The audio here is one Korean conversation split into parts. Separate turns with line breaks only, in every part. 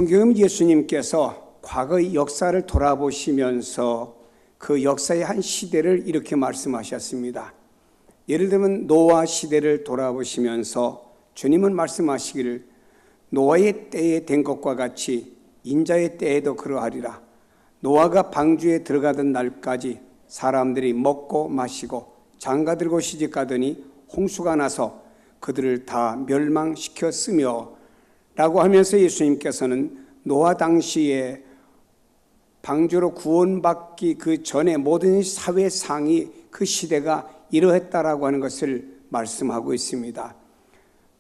성경은 예수님께서 과거의 역사를 돌아보시면서 그 역사의 한 시대를 이렇게 말씀하셨습니다. 예를 들면 노아 시대를 돌아보시면서 주님은 말씀하시기를 노아의 때에 된 것과 같이 인자의 때에도 그러하리라. 노아가 방주에 들어가던 날까지 사람들이 먹고 마시고 장가들고 시집가더니 홍수가 나서 그들을 다 멸망시켰으며 라고 하면서 예수님께서는 노아 당시에 방주로 구원받기 그 전에 모든 사회상이 그 시대가 이러했다라고 하는 것을 말씀하고 있습니다.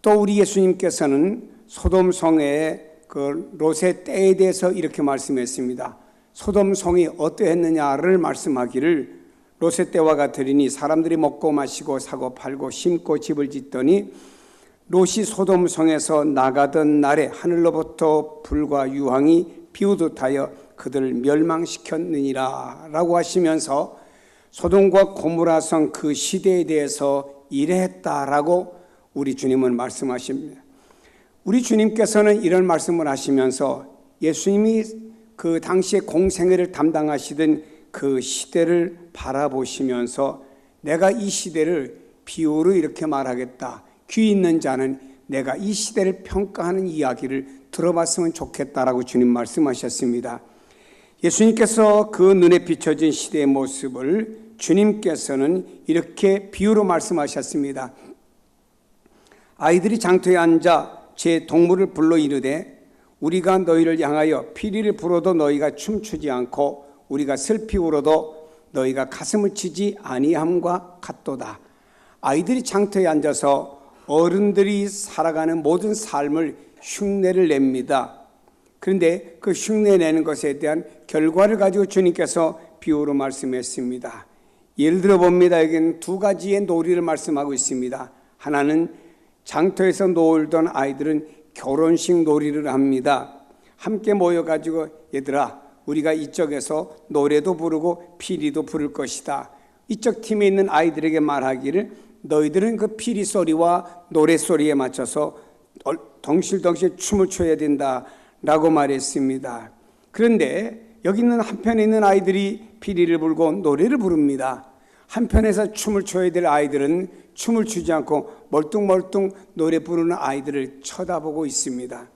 또 우리 예수님께서는 소돔성의 그 롯의 때에 대해서 이렇게 말씀했습니다. 소돔성이 어떠했느냐를 말씀하기를 롯의 때와 같으리니 사람들이 먹고 마시고 사고 팔고 심고 집을 짓더니 롯이 소돔성에서 나가던 날에 하늘로부터 불과 유황이 비오듯 하여 그들을 멸망시켰느니라 라고 하시면서 소돔과 고모라성 그 시대에 대해서 이래했다라고 우리 주님은 말씀하십니다. 우리 주님께서는 이런 말씀을 하시면서 예수님이 그 당시에 공생애를 담당하시던 그 시대를 바라보시면서 내가 이 시대를 비유로 이렇게 말하겠다. 귀 있는 자는 내가 이 시대를 평가하는 이야기를 들어봤으면 좋겠다라고 주님 말씀하셨습니다. 예수님께서 그 눈에 비춰진 시대의 모습을 주님께서는 이렇게 비유로 말씀하셨습니다. 아이들이 장터에 앉아 제 동물을 불러 이르되 우리가 너희를 향하여 피리를 불어도 너희가 춤추지 않고 우리가 슬피 울어도 너희가 가슴을 치지 아니함과 같도다. 아이들이 장터에 앉아서 어른들이 살아가는 모든 삶을 흉내를 냅니다. 그런데 그 흉내 내는 것에 대한 결과를 가지고 주님께서 비유로 말씀했습니다. 예를 들어 봅니다. 여기는 두 가지의 놀이를 말씀하고 있습니다. 하나는 장터에서 놀던 아이들은 결혼식 놀이를 합니다. 함께 모여가지고 얘들아 우리가 이쪽에서 노래도 부르고 피리도 부를 것이다. 이쪽 팀에 있는 아이들에게 말하기를 너희들은 그 피리 소리와 노래 소리에 맞춰서 덩실덩실 춤을 춰야 된다라고 말했습니다. 그런데 여기 있는 한편에 있는 아이들이 피리를 불고 노래를 부릅니다. 한편에서 춤을 춰야 될 아이들은 춤을 추지 않고 멀뚱멀뚱 노래 부르는 아이들을 쳐다보고 있습니다.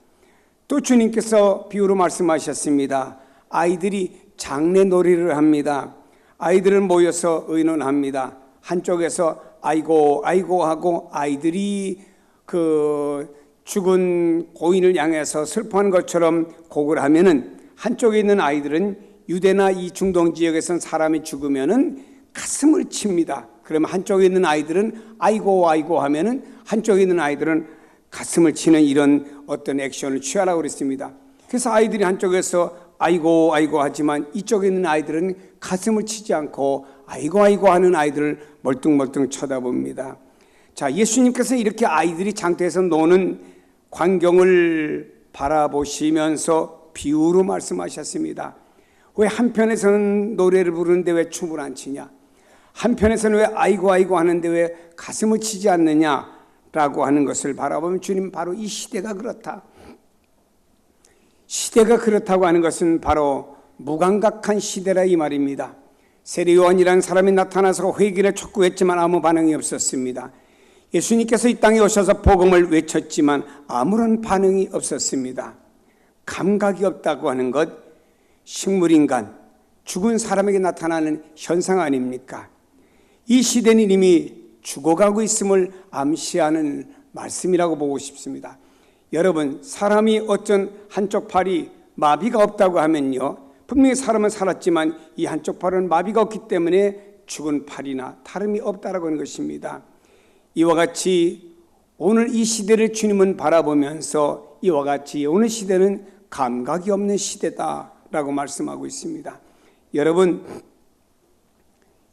또 주님께서 비유로 말씀하셨습니다. 아이들이 장례놀이를 합니다. 아이들은 모여서 의논합니다. 한쪽에서 아이고 아이고 하고 아이들이 그 죽은 고인을 향해서 슬퍼하는 것처럼 곡을 하면은 한쪽에 있는 아이들은 유대나 이 중동 지역에선 사람이 죽으면은 가슴을 칩니다. 그러면 한쪽에 있는 아이들은 아이고 아이고 하면은 한쪽에 있는 아이들은 가슴을 치는 이런 어떤 액션을 취하라고 그랬습니다. 그래서 아이들이 한쪽에서 아이고 아이고 하지만 이쪽에 있는 아이들은 가슴을 치지 않고 아이고 아이고 하는 아이들을 멀뚱멀뚱 쳐다봅니다. 자, 예수님께서 이렇게 아이들이 장터에서 노는 광경을 바라보시면서 비유로 말씀하셨습니다. 왜 한편에서는 노래를 부르는데 왜 춤을 안 추냐? 한편에서는 왜 아이고 아이고 하는데 왜 가슴을 치지 않느냐라고 하는 것을 바라보면 주님 바로 이 시대가 그렇다. 시대가 그렇다고 하는 것은 바로 무감각한 시대라 이 말입니다. 세례요한이라는 사람이 나타나서 회개를 촉구했지만 아무 반응이 없었습니다. 예수님께서 이 땅에 오셔서 복음을 외쳤지만 아무런 반응이 없었습니다. 감각이 없다고 하는 것, 식물인간, 죽은 사람에게 나타나는 현상 아닙니까? 이 시대는 이미 죽어가고 있음을 암시하는 말씀이라고 보고 싶습니다. 여러분, 사람이 어쩐 한쪽 팔이 마비가 없다고 하면요, 분명히 사람은 살았지만 이 한쪽 팔은 마비가 없기 때문에 죽은 팔이나 다름이 없다라고 하는 것입니다. 이와 같이 오늘 이 시대를 주님은 바라보면서 이와 같이 오늘 시대는 감각이 없는 시대다라고 말씀하고 있습니다. 여러분,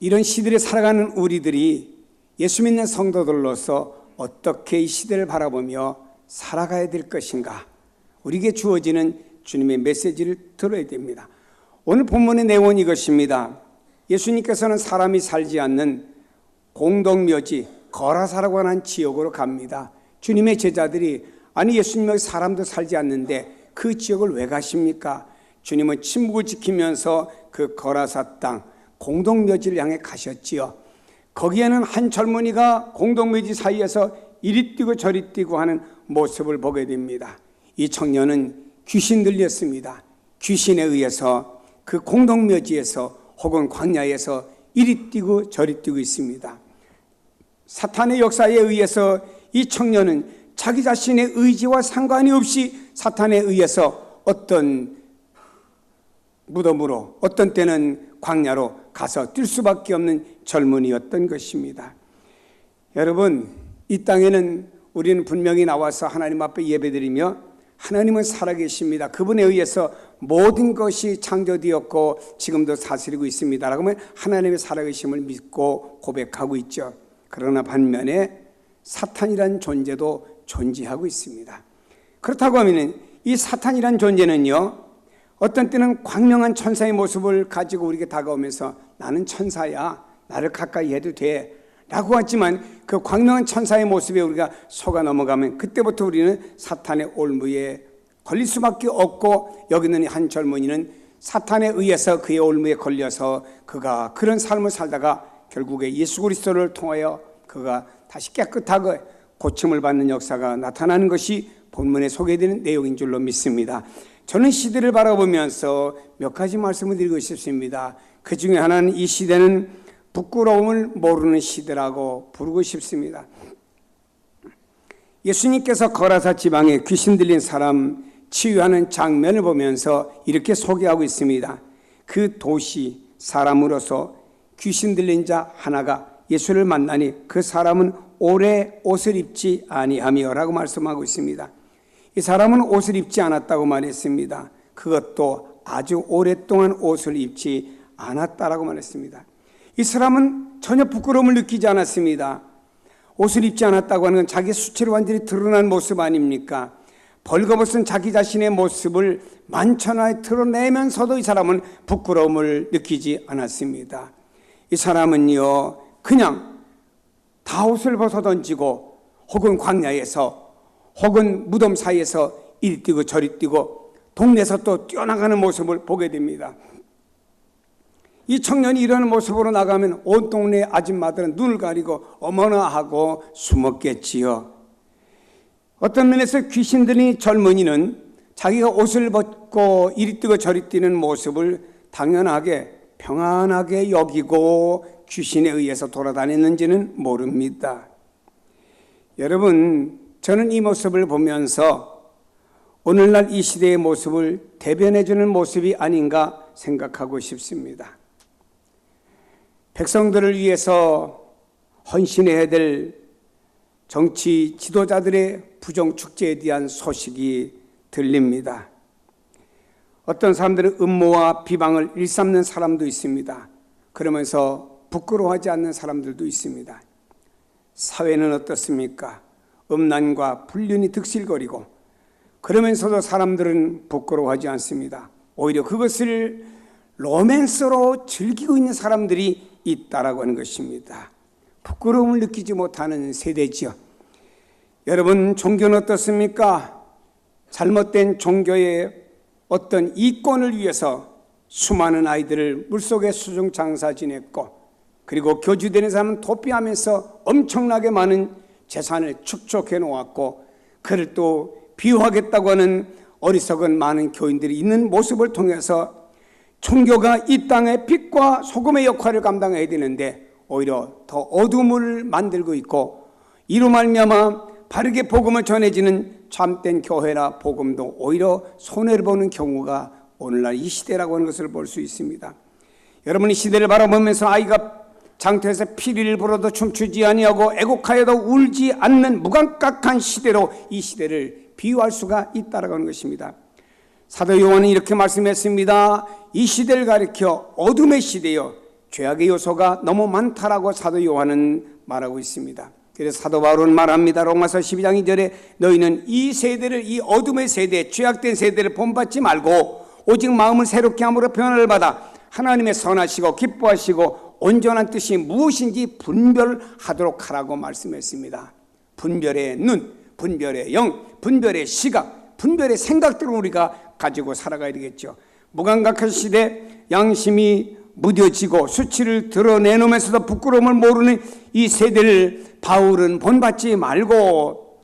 이런 시대를 살아가는 우리들이 예수 믿는 성도들로서 어떻게 이 시대를 바라보며 살아가야 될 것인가? 우리에게 주어지는 주님의 메시지를 들어야 됩니다. 오늘 본문의 내용은 이것입니다. 예수님께서는 사람이 살지 않는 공동묘지 거라사라고 하는 지역으로 갑니다. 주님의 제자들이 아니 예수님 여기 사람도 살지 않는데 그 지역을 왜 가십니까? 주님은 침묵을 지키면서 그 거라사 땅 공동묘지를 향해 가셨지요. 거기에는 한 젊은이가 공동묘지 사이에서 이리 뛰고 저리 뛰고 하는 모습을 보게 됩니다. 이 청년은 귀신 들렸습니다. 귀신에 의해서 그 공동묘지에서 혹은 광야에서 이리 뛰고 저리 뛰고 있습니다. 사탄의 역사에 의해서 이 청년은 자기 자신의 의지와 상관이 없이 사탄에 의해서 어떤 무덤으로, 어떤 때는 광야로 가서 뛸 수밖에 없는 젊은이였던 것입니다. 여러분, 이 땅에는 우리는 분명히 나와서 하나님 앞에 예배드리며 하나님은 살아계십니다. 그분에 의해서 모든 것이 창조되었고 지금도 다스리고 있습니다 라고 하면 하나님의 살아계심을 믿고 고백하고 있죠. 그러나 반면에 사탄이란 존재도 존재하고 있습니다. 그렇다고 하면 이 사탄이란 존재는요, 어떤 때는 광명한 천사의 모습을 가지고 우리에게 다가오면서 나는 천사야, 나를 가까이 해도 돼 라고 하지만 그 광명한 천사의 모습에 우리가 속아 넘어가면 그때부터 우리는 사탄의 올무에 걸릴 수밖에 없고, 여기 있는 한 젊은이는 사탄에 의해서 그의 올무에 걸려서 그가 그런 삶을 살다가 결국에 예수 그리스도를 통하여 그가 다시 깨끗하게 고침을 받는 역사가 나타나는 것이 본문에 소개되는 내용인 줄로 믿습니다. 저는 시대를 바라보면서 몇 가지 말씀을 드리고 싶습니다. 그 중에 하나는 이 시대는 부끄러움을 모르는 시대라고 부르고 싶습니다. 예수님께서 거라사 지방에 귀신 들린 사람 치유하는 장면을 보면서 이렇게 소개하고 있습니다. 그 도시 사람으로서 귀신 들린 자 하나가 예수를 만나니 그 사람은 오래 옷을 입지 아니하며 라고 말씀하고 있습니다. 이 사람은 옷을 입지 않았다고 말했습니다. 그것도 아주 오랫동안 옷을 입지 않았다라고 말했습니다. 이 사람은 전혀 부끄러움을 느끼지 않았습니다. 옷을 입지 않았다고 하는 건 자기 수치를 완전히 드러난 모습 아닙니까? 벌거벗은 자기 자신의 모습을 만천하에 드러내면서도 이 사람은 부끄러움을 느끼지 않았습니다. 이 사람은요, 그냥 다 옷을 벗어 던지고 혹은 광야에서 혹은 무덤 사이에서 이리 뛰고 저리 뛰고 동네에서 또 뛰어나가는 모습을 보게 됩니다. 이 청년이 이런 모습으로 나가면 온 동네 아줌마들은 눈을 가리고 어머나 하고 숨었겠지요. 어떤 면에서 귀신 들린 젊은이는 자기가 옷을 벗고 이리 뛰고 저리 뛰는 모습을 당연하게 평안하게 여기고 귀신에 의해서 돌아다녔는지는 모릅니다. 여러분, 저는 이 모습을 보면서 오늘날 이 시대의 모습을 대변해주는 모습이 아닌가 생각하고 싶습니다. 백성들을 위해서 헌신해야 될 정치 지도자들의 부정축제에 대한 소식이 들립니다. 어떤 사람들은 음모와 비방을 일삼는 사람도 있습니다. 그러면서 부끄러워하지 않는 사람들도 있습니다. 사회는 어떻습니까? 음란과 불륜이 득실거리고 그러면서도 사람들은 부끄러워하지 않습니다. 오히려 그것을 로맨스로 즐기고 있는 사람들이 있다라고 하는 것입니다. 부끄러움을 느끼지 못하는 세대지요. 여러분, 종교는 어떻습니까? 잘못된 종교의 어떤 이권을 위해서 수많은 아이들을 물속에 수중장사 지냈고, 그리고 교주되는 사람은 도피하면서 엄청나게 많은 재산을 축적해 놓았고, 그를 또 비유하겠다고 하는 어리석은 많은 교인들이 있는 모습을 통해서 종교가 이 땅의 빛과 소금의 역할을 감당해야 되는데 오히려 더 어둠을 만들고 있고, 이로 말미암아 바르게 복음을 전해지는 참된 교회나 복음도 오히려 손해를 보는 경우가 오늘날 이 시대라고 하는 것을 볼 수 있습니다. 여러분, 이 시대를 바라보면서 아이가 장터에서 피리를 불어도 춤추지 아니하고 애곡하여도 울지 않는 무감각한 시대로 이 시대를 비유할 수가 있다라고 하는 것입니다. 사도 요한은 이렇게 말씀했습니다. 이 시대를 가리켜 어둠의 시대요, 죄악의 요소가 너무 많다라고 사도 요한은 말하고 있습니다. 그래서 사도 바울은 말합니다. 로마서 12장 2절에 너희는 이 세대를, 이 어둠의 세대, 죄악된 세대를 본받지 말고 오직 마음을 새롭게 함으로 변화를 받아 하나님의 선하시고 기뻐하시고 온전한 뜻이 무엇인지 분별하도록 하라고 말씀했습니다. 분별의 눈, 분별의 영, 분별의 시각, 분별의 생각들을 우리가 가지고 살아가야 되겠죠. 무감각한 시대, 양심이 무뎌지고 수치를 드러내놓으면서도 부끄러움을 모르는 이 세대를 바울은 본받지 말고,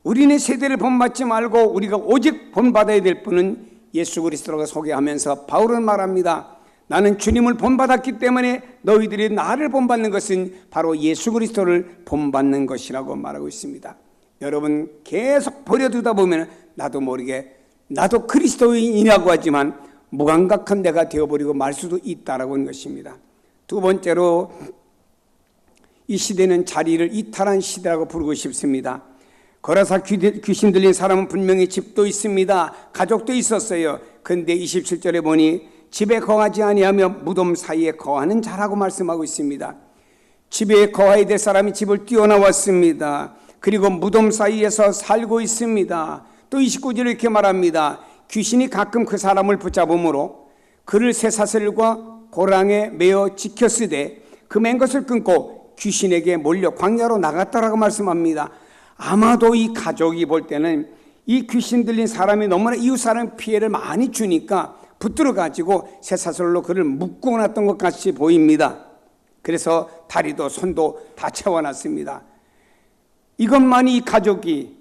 우리는 세대를 본받지 말고 우리가 오직 본받아야 될 분은 예수 그리스도라고 소개하면서 바울은 말합니다. 나는 주님을 본받았기 때문에 너희들이 나를 본받는 것은 바로 예수 그리스도를 본받는 것이라고 말하고 있습니다. 여러분, 계속 버려두다 보면 나도 모르게 나도 그리스도인이라고 하지만 무감각한 내가 되어버리고 말 수도 있다라고 하는 것입니다. 두 번째로, 이 시대는 자리를 이탈한 시대라고 부르고 싶습니다. 거라사 귀신 들린 사람은 분명히 집도 있습니다. 가족도 있었어요. 그런데 27절에 보니 집에 거하지 아니하며 무덤 사이에 거하는 자라고 말씀하고 있습니다. 집에 거하야 될 사람이 집을 뛰어나왔습니다. 그리고 무덤 사이에서 살고 있습니다. 또 29절에 이렇게 말합니다. 귀신이 가끔 그 사람을 붙잡음으로 그를 쇠사슬과 고랑에 매어 지켰으되 그 맨 것을 끊고 귀신에게 몰려 광야로 나갔다라고 말씀합니다. 아마도 이 가족이 볼 때는 이 귀신 들린 사람이 너무나 이웃 사람 피해를 많이 주니까 붙들어 가지고 쇠사슬로 그를 묶고 놨던 것 같이 보입니다. 그래서 다리도 손도 다 채워놨습니다. 이것만이 이 가족이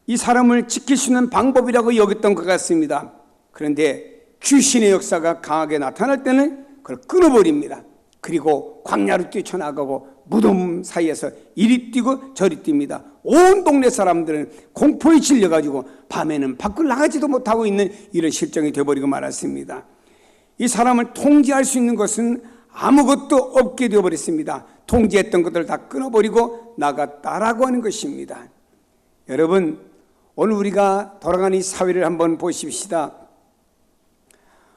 이 사람을 지킬 수 있는 방법이라고 여겼던 것 같습니다. 그런데 귀신의 역사가 강하게 나타날 때는 그걸 끊어버립니다. 그리고 광야로 뛰쳐나가고 무덤 사이에서 이리 뛰고 저리 뜁니다. 온 동네 사람들은 공포에 질려가지고 밤에는 밖을 나가지도 못하고 있는 이런 실정이 되어버리고 말았습니다. 이 사람을 통제할 수 있는 것은 아무것도 없게 되어버렸습니다. 통제했던 것들을 다 끊어버리고 나갔다라고 하는 것입니다. 여러분, 오늘 우리가 돌아가는 이 사회를 한번 보십시다.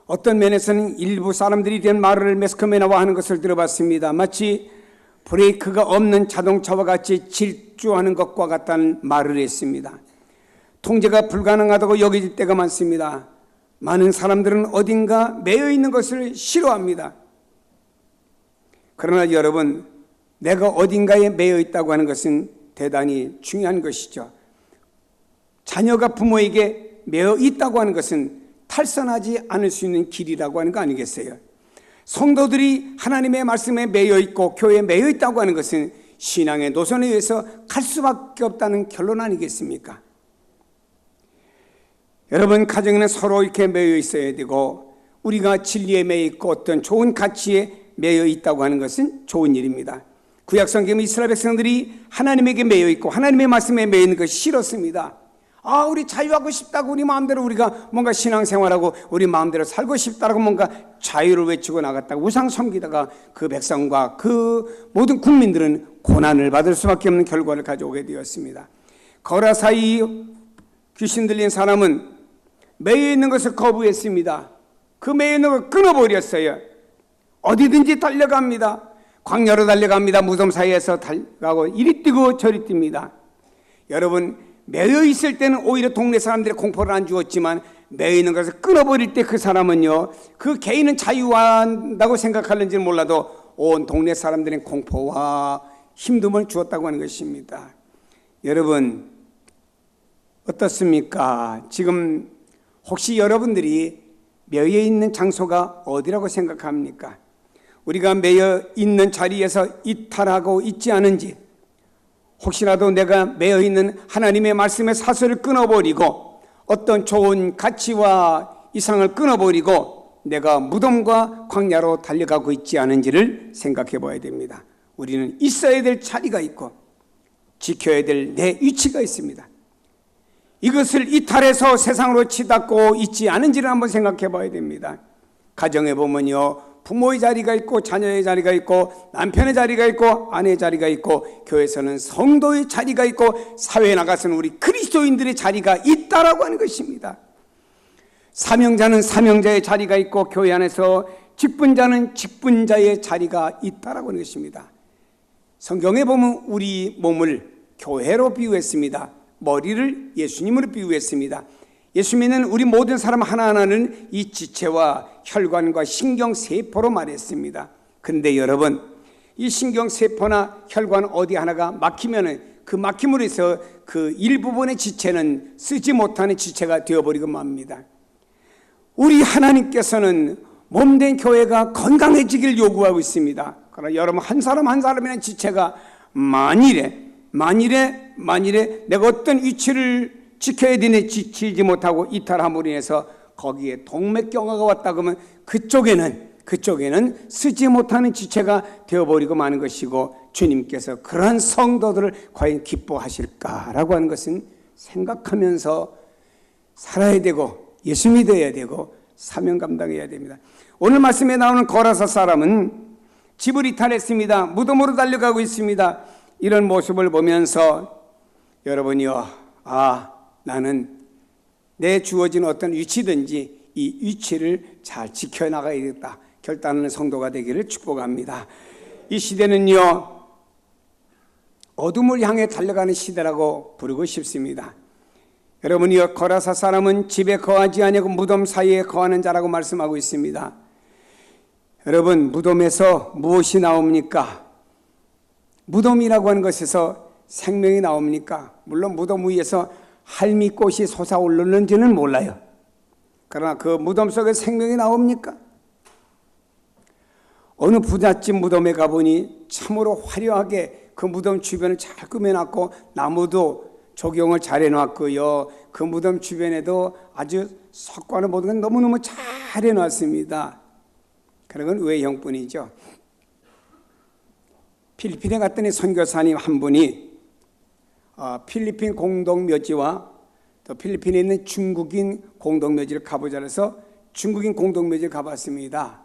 어떤 면에서는 일부 사람들이 된 말을 매스컴에 나와 하는 것을 들어봤습니다. 마치 브레이크가 없는 자동차와 같이 질주하는 것과 같다는 말을 했습니다. 통제가 불가능하다고 여겨질 때가 많습니다. 많은 사람들은 어딘가 매여 있는 것을 싫어합니다. 그러나 여러분, 내가 어딘가에 매여 있다고 하는 것은 대단히 중요한 것이죠. 자녀가 부모에게 매여 있다고 하는 것은 탈선하지 않을 수 있는 길이라고 하는 거 아니겠어요? 성도들이 하나님의 말씀에 매여 있고 교회에 매여 있다고 하는 것은 신앙의 노선에 의해서 갈 수밖에 없다는 결론 아니겠습니까? 여러분, 가정에는 서로 이렇게 매여 있어야 되고 우리가 진리에 매여 있고 어떤 좋은 가치에 매여 있다고 하는 것은 좋은 일입니다. 구약 성경 이스라엘 백성들이 하나님에게 매여 있고 하나님의 말씀에 매여 있는 것이 싫었습니다. 우리 자유하고 싶다고, 우리 마음대로 우리가 뭔가 신앙생활하고 우리 마음대로 살고 싶다고 뭔가 자유를 외치고 나갔다가 우상 섬기다가 그 백성과 그 모든 국민들은 고난을 받을 수밖에 없는 결과를 가져오게 되었습니다. 거라사이 귀신 들린 사람은 매여 있는 것을 거부했습니다. 그 매여 있는 걸 끊어버렸어요. 어디든지 달려갑니다. 광야로 달려갑니다. 무덤 사이에서 달려가고 이리 뛰고 저리 뜁니다. 여러분, 매여 있을 때는 오히려 동네 사람들의 공포를 안 주었지만 매여 있는 것을 끊어버릴 때 그 사람은요, 그 개인은 자유한다고 생각하는지는 몰라도 온 동네 사람들의 공포와 힘듦을 주었다고 하는 것입니다. 여러분, 어떻습니까? 지금 혹시 여러분들이 매여 있는 장소가 어디라고 생각합니까? 우리가 매여 있는 자리에서 이탈하고 있지 않은지, 혹시라도 내가 매여 있는 하나님의 말씀의 사슬을 끊어버리고 어떤 좋은 가치와 이상을 끊어버리고 내가 무덤과 광야로 달려가고 있지 않은지를 생각해 봐야 됩니다. 우리는 있어야 될 자리가 있고 지켜야 될 내 위치가 있습니다. 이것을 이탈해서 세상으로 치닫고 있지 않은지를 한번 생각해 봐야 됩니다. 가정에 보면요, 부모의 자리가 있고 자녀의 자리가 있고 남편의 자리가 있고 아내의 자리가 있고 교회에서는 성도의 자리가 있고 사회에 나가서는 우리 그리스도인들의 자리가 있다라고 하는 것입니다. 사명자는 사명자의 자리가 있고 교회 안에서 직분자는 직분자의 자리가 있다라고 하는 것입니다. 성경에 보면 우리 몸을 교회로 비유했습니다. 머리를 예수님으로 비유했습니다. 예수 믿는 우리 모든 사람 하나하나는 이 지체와 혈관과 신경세포로 말했습니다. 그런데 여러분, 이 신경세포나 혈관 어디 하나가 막히면 그 막힘으로 해서 그 일부분의 지체는 쓰지 못하는 지체가 되어버리고 맙니다. 우리 하나님께서는 몸된 교회가 건강해지기를 요구하고 있습니다. 그러나 여러분 한 사람 한 사람이라는 지체가 만일에 내가 어떤 위치를 지켜야 되는 지키지 못하고 이탈함으로 인해서 거기에 동맥경화가 왔다 그러면 그쪽에는 쓰지 못하는 지체가 되어버리고 마는 것이고, 주님께서 그러한 성도들을 과연 기뻐하실까라고 하는 것은 생각하면서 살아야 되고 예수 믿어야 되고 사명 감당해야 됩니다. 오늘 말씀에 나오는 거라사 사람은 집을 이탈했습니다. 무덤으로 달려가고 있습니다. 이런 모습을 보면서 여러분이요, 나는 내 주어진 어떤 위치든지 이 위치를 잘 지켜나가야겠다 결단하는 성도가 되기를 축복합니다. 이 시대는요, 어둠을 향해 달려가는 시대라고 부르고 싶습니다. 여러분이요, 거라사 사람은 집에 거하지 아니하고 무덤 사이에 거하는 자라고 말씀하고 있습니다. 여러분, 무덤에서 무엇이 나옵니까? 무덤이라고 하는 것에서 생명이 나옵니까? 물론 무덤 위에서 할미꽃이 솟아오르는지는 몰라요. 그러나 그 무덤 속에 생명이 나옵니까? 어느 부잣집 무덤에 가보니 참으로 화려하게 그 무덤 주변을 잘 꾸며놨고 나무도 조경을 잘 해놨고요, 그 무덤 주변에도 아주 석관을 모든 건 너무너무 잘 해놨습니다. 그런 건 외형뿐이죠. 필리핀에 갔더니 선교사님 한 분이 필리핀 공동묘지와 또 필리핀에 있는 중국인 공동묘지를 가보자 해서 중국인 공동묘지를 가봤습니다.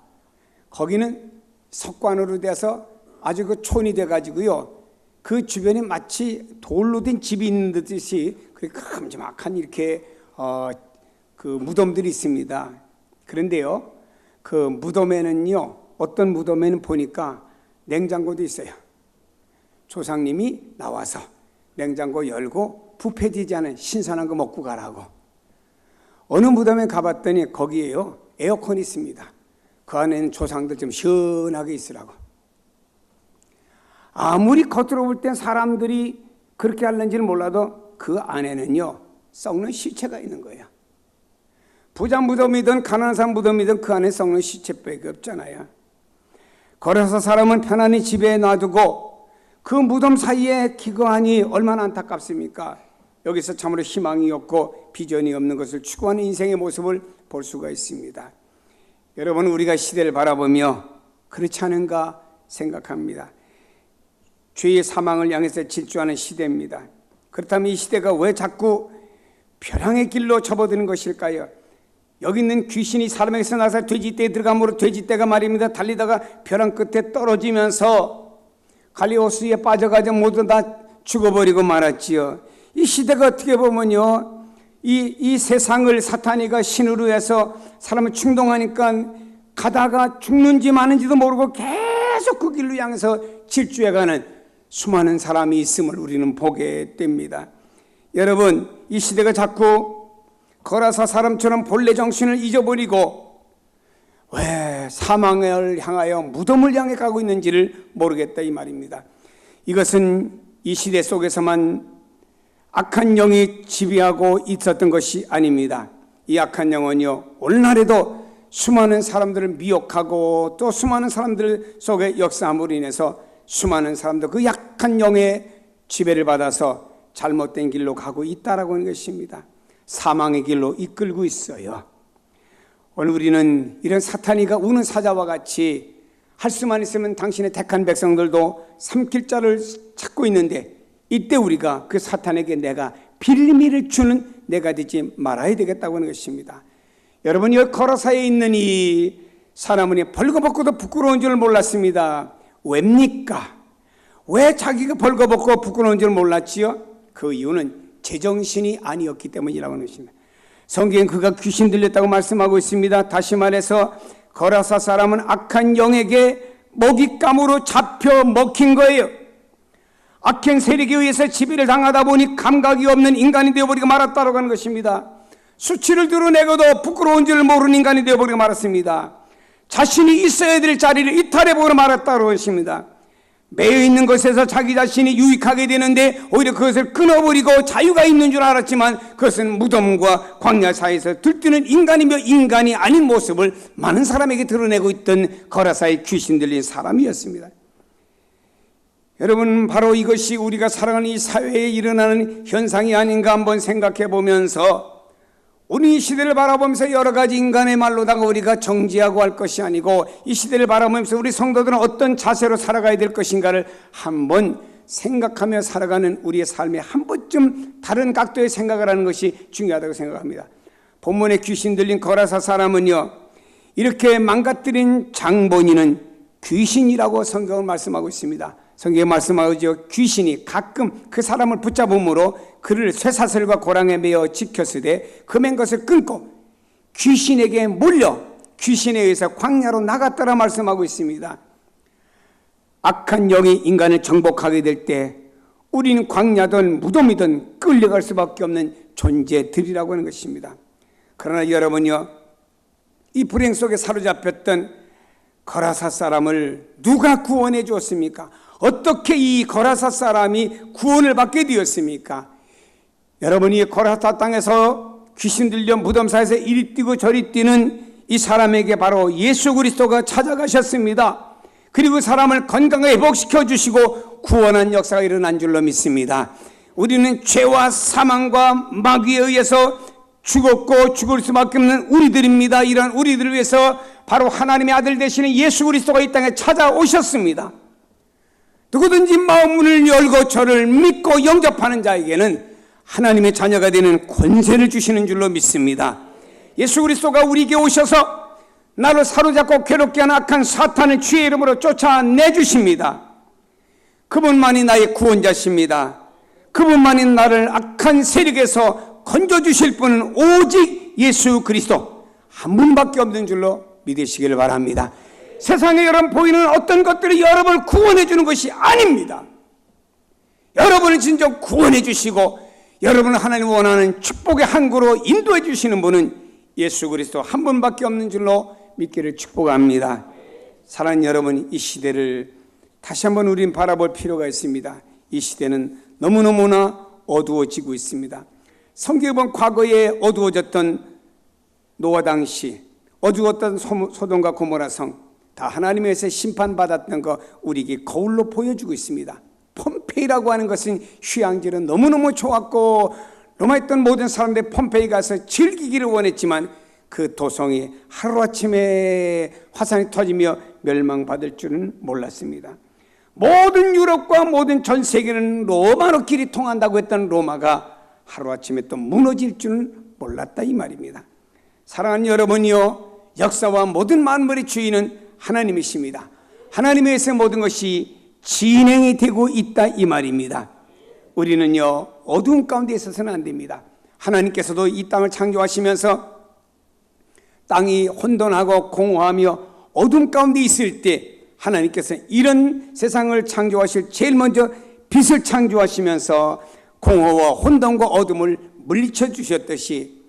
거기는 석관으로 돼서 아주 그 촌이 돼가지고요, 그 주변에 마치 돌로 된 집이 있는 듯이 그렇게 큼지막한 이렇게 그 무덤들이 있습니다. 그런데요, 그 무덤에는요, 어떤 무덤에는 보니까 냉장고도 있어요. 조상님이 나와서 냉장고 열고 부패되지 않은 신선한 거 먹고 가라고. 어느 무덤에 가봤더니 거기에요, 에어컨이 있습니다. 그 안에는 조상들 좀 시원하게 있으라고. 아무리 겉으로 볼 땐 사람들이 그렇게 하는지는 몰라도 그 안에는요, 썩는 시체가 있는 거예요. 부자 무덤이든 가난한 사람 무덤이든 그 안에 썩는 시체밖에 없잖아요. 걸어서 사람은 편안히 집에 놔두고 그 무덤 사이에 기거하니 얼마나 안타깝습니까? 여기서 참으로 희망이 없고 비전이 없는 것을 추구하는 인생의 모습을 볼 수가 있습니다. 여러분, 우리가 시대를 바라보며 그렇지 않은가 생각합니다. 죄의 사망을 향해서 질주하는 시대입니다. 그렇다면 이 시대가 왜 자꾸 벼랑의 길로 접어드는 것일까요? 여기 있는 귀신이 사람에게서 나서 돼지떼에 들어가므로 돼지떼가 말입니다, 달리다가 벼랑 끝에 떨어지면서 갈리오스에 빠져가지고 모두 다 죽어버리고 말았지요. 이 시대가 어떻게 보면요, 이 세상을 사탄이가 신으로 해서 사람을 충동하니까 가다가 죽는지 마는지도 모르고 계속 그 길로 향해서 질주해가는 수많은 사람이 있음을 우리는 보게 됩니다. 여러분, 이 시대가 자꾸 거라사 사람처럼 본래 정신을 잊어버리고 왜 사망을 향하여 무덤을 향해 가고 있는지를 모르겠다 이 말입니다. 이것은 이 시대 속에서만 악한 영이 지배하고 있었던 것이 아닙니다. 이 악한 영은요, 오늘날에도 수많은 사람들을 미혹하고 또 수많은 사람들 속에 역사함으로 인해서 수많은 사람들 그 약한 영의 지배를 받아서 잘못된 길로 가고 있다라고 하는 것입니다. 사망의 길로 이끌고 있어요. 오늘 우리는 이런 사탄이가 우는 사자와 같이 할 수만 있으면 당신의 택한 백성들도 삼킬 자를 찾고 있는데, 이때 우리가 그 사탄에게 내가 빌미를 주는 내가 되지 말아야 되겠다고 하는 것입니다. 여러분, 여기 거라사에 있는 이 사람은 벌거벗고도 부끄러운 줄 몰랐습니다. 왜입니까? 왜 자기가 벌거벗고 부끄러운 줄 몰랐지요? 그 이유는 제정신이 아니었기 때문이라고 하는 것입니다. 성경엔 그가 귀신 들렸다고 말씀하고 있습니다. 다시 말해서 거라사 사람은 악한 영에게 먹잇감으로 잡혀 먹힌 거예요. 악행 세력에 의해서 지배를 당하다 보니 감각이 없는 인간이 되어버리고 말았다고 하는 것입니다. 수치를 드러내고도 부끄러운 줄 모르는 인간이 되어버리고 말았습니다. 자신이 있어야 될 자리를 이탈해버리고 말았다고 하는 것입니다. 매여 있는 것에서 자기 자신이 유익하게 되는데 오히려 그것을 끊어버리고 자유가 있는 줄 알았지만 그것은 무덤과 광야 사이에서 들뜨는 인간이며 인간이 아닌 모습을 많은 사람에게 드러내고 있던 거라사의 귀신 들린 사람이었습니다. 여러분, 바로 이것이 우리가 살아가는 이 사회에 일어나는 현상이 아닌가 한번 생각해 보면서 우리 이 시대를 바라보면서 여러 가지 인간의 말로다가 우리가 정지하고 할 것이 아니고 이 시대를 바라보면서 우리 성도들은 어떤 자세로 살아가야 될 것인가를 한번 생각하며 살아가는 우리의 삶에 한 번쯤 다른 각도의 생각을 하는 것이 중요하다고 생각합니다. 본문에 귀신 들린 거라사 사람은요, 이렇게 망가뜨린 장본인은 귀신이라고 성경은 말씀하고 있습니다. 성경에 말씀하죠. 귀신이 가끔 그 사람을 붙잡음으로 그를 쇠사슬과 고랑에 매어 지켰으되 그 맨 것을 끊고 귀신에게 몰려 귀신에 의해서 광야로 나갔다라 말씀하고 있습니다. 악한 영이 인간을 정복하게 될 때 우리는 광야든 무덤이든 끌려갈 수밖에 없는 존재들이라고 하는 것입니다. 그러나 여러분요, 이 불행 속에 사로잡혔던 거라사 사람을 누가 구원해 주었습니까? 어떻게 이 거라사 사람이 구원을 받게 되었습니까? 여러분이 거라사 땅에서 귀신 들려 무덤사에서 이리 뛰고 저리 뛰는 이 사람에게 바로 예수 그리스도가 찾아가셨습니다. 그리고 사람을 건강하게 회복시켜 주시고 구원한 역사가 일어난 줄로 믿습니다. 우리는 죄와 사망과 마귀에 의해서 죽었고 죽을 수밖에 없는 우리들입니다. 이런 우리들을 위해서 바로 하나님의 아들 되시는 예수 그리스도가 이 땅에 찾아오셨습니다. 누구든지 마음문을 열고 저를 믿고 영접하는 자에게는 하나님의 자녀가 되는 권세를 주시는 줄로 믿습니다. 예수 그리스도가 우리에게 오셔서 나를 사로잡고 괴롭게 하는 악한 사탄을 주의 이름으로 쫓아내주십니다. 그분만이 나의 구원자십니다. 그분만이 나를 악한 세력에서 건져주실 분은 오직 예수 그리스도 한 분밖에 없는 줄로 믿으시기를 바랍니다. 세상에 여러분 보이는 어떤 것들이 여러분을 구원해 주는 것이 아닙니다. 여러분을 진정 구원해 주시고 여러분을 하나님 원하는 축복의 항구로 인도해 주시는 분은 예수 그리스도 한 분밖에 없는 줄로 믿기를 축복합니다. 사랑하는 여러분, 이 시대를 다시 한번 우리는 바라볼 필요가 있습니다. 이 시대는 너무너무나 어두워지고 있습니다. 성경에 보면 과거에 어두워졌던 노아 당시 어두웠던 소돔과 고모라 성 다 하나님에서 심판받았던 거 우리에게 거울로 보여주고 있습니다. 폼페이라고 하는 것은 휴양지는 너무너무 좋았고 로마에 있던 모든 사람들이 폼페이 가서 즐기기를 원했지만 그 도성이 하루아침에 화산이 터지며 멸망받을 줄은 몰랐습니다. 모든 유럽과 모든 전 세계는 로마로 길이 통한다고 했던 로마가 하루아침에 또 무너질 줄은 몰랐다 이 말입니다. 사랑하는 여러분이요, 역사와 모든 만물의 주인은 하나님이십니다. 하나님에 의해서 모든 것이 진행이 되고 있다 이 말입니다. 우리는요, 어두운 가운데 있어서는 안 됩니다. 하나님께서도 이 땅을 창조하시면서 땅이 혼돈하고 공허하며 어둠 가운데 있을 때 하나님께서 이런 세상을 창조하실 제일 먼저 빛을 창조하시면서 공허와 혼돈과 어둠을 물리쳐 주셨듯이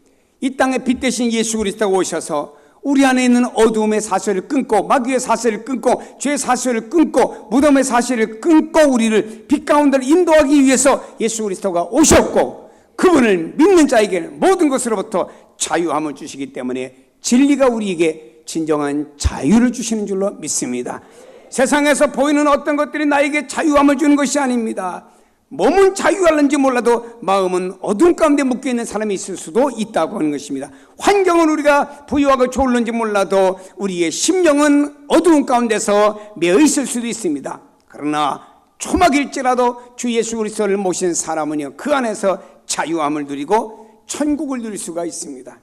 이 땅에 빛 대신 예수 그리스도가 오셔서 우리 안에 있는 어두움의 사슬을 끊고 마귀의 사슬을 끊고 죄의 사슬을 끊고 무덤의 사슬을 끊고 우리를 빛 가운데로 인도하기 위해서 예수 그리스도가 오셨고 그분을 믿는 자에게는 모든 것으로부터 자유함을 주시기 때문에 진리가 우리에게 진정한 자유를 주시는 줄로 믿습니다. 세상에서 보이는 어떤 것들이 나에게 자유함을 주는 것이 아닙니다. 몸은 자유할는지 몰라도 마음은 어둠 가운데 묶여있는 사람이 있을 수도 있다고 하는 것입니다. 환경은 우리가 부유하고 좋을는지 몰라도 우리의 심령은 어두운 가운데서 매여있을 수도 있습니다. 그러나 초막일지라도 주 예수 그리스도를 모신 사람은요, 그 안에서 자유함을 누리고 천국을 누릴 수가 있습니다.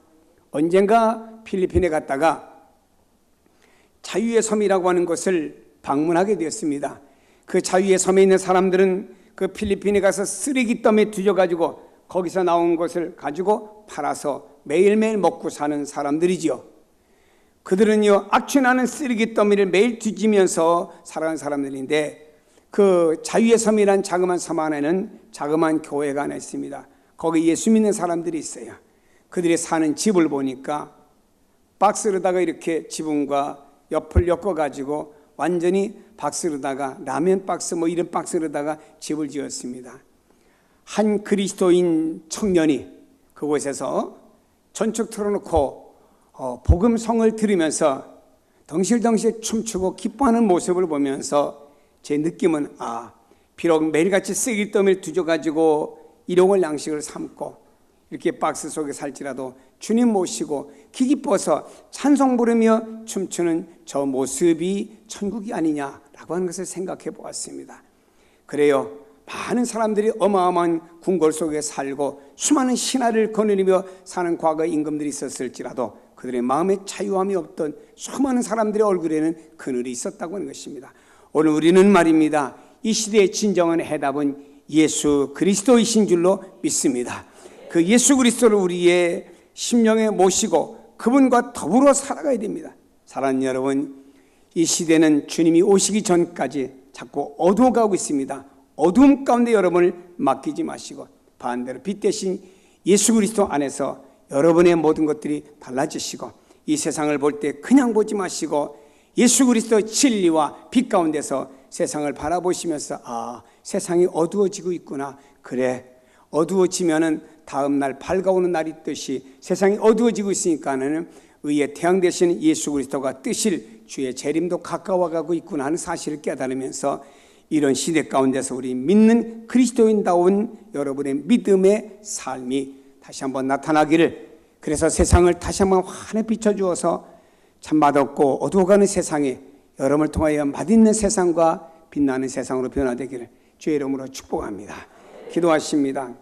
언젠가 필리핀에 갔다가 자유의 섬이라고 하는 것을 방문하게 되었습니다. 그 자유의 섬에 있는 사람들은 그 필리핀에 가서 쓰레기 더미에 뒤져가지고 거기서 나온 것을 가지고 팔아서 매일매일 먹고 사는 사람들이지요. 그들은요, 악취나는 쓰레기 더미를 매일 뒤지면서 살아가는 사람들인데 그 자유의 섬이란 자그마한 섬 안에는 자그마한 교회가 하나 있습니다. 거기 예수 믿는 사람들이 있어요. 그들이 사는 집을 보니까 박스로다가 이렇게 지붕과 옆을 엮어가지고 완전히 박스로다가 라면 박스 뭐 이런 박스로다가 집을 지었습니다. 한 그리스도인 청년이 그곳에서 전축 틀어놓고 복음성을 들으면서 덩실덩실 춤추고 기뻐하는 모습을 보면서 제 느낌은 비록 매일같이 쓰기더미를 뒤져가지고 일용할 양식을 삼고 이렇게 박스 속에 살지라도 주님 모시고 기뻐서 찬송 부르며 춤추는 저 모습이 천국이 아니냐라고 하는 것을 생각해 보았습니다. 그래요, 많은 사람들이 어마어마한 궁궐 속에 살고 수많은 신하를 거느리며 사는 과거 임금들이 있었을지라도 그들의 마음에 자유함이 없던 수많은 사람들의 얼굴에는 그늘이 있었다고 하는 것입니다. 오늘 우리는 말입니다, 이 시대의 진정한 해답은 예수 그리스도이신 줄로 믿습니다. 그 예수 그리스도를 우리의 심령에 모시고 그분과 더불어 살아가야 됩니다. 사랑하는 여러분, 이 시대는 주님이 오시기 전까지 자꾸 어두워가고 있습니다. 어두움 가운데 여러분을 맡기지 마시고 반대로 빛 대신 예수 그리스도 안에서 여러분의 모든 것들이 달라지시고 이 세상을 볼 때 그냥 보지 마시고 예수 그리스도의 진리와 빛 가운데서 세상을 바라보시면서 세상이 어두워지고 있구나. 그래, 어두워지면은 다음 날 밝아오는 날이 있듯이 세상이 어두워지고 있으니까는 의의 태양 되신 예수 그리스도가 뜨실 주의 재림도 가까워가고 있구나 하는 사실을 깨달으면서 이런 시대 가운데서 우리 믿는 그리스도인다운 여러분의 믿음의 삶이 다시 한번 나타나기를, 그래서 세상을 다시 한번 환히 비춰주어서 참 맛없고 어두워가는 세상에 여러분을 통하여 맛있는 세상과 빛나는 세상으로 변화되기를 주의 이름으로 축복합니다. 기도하십니다.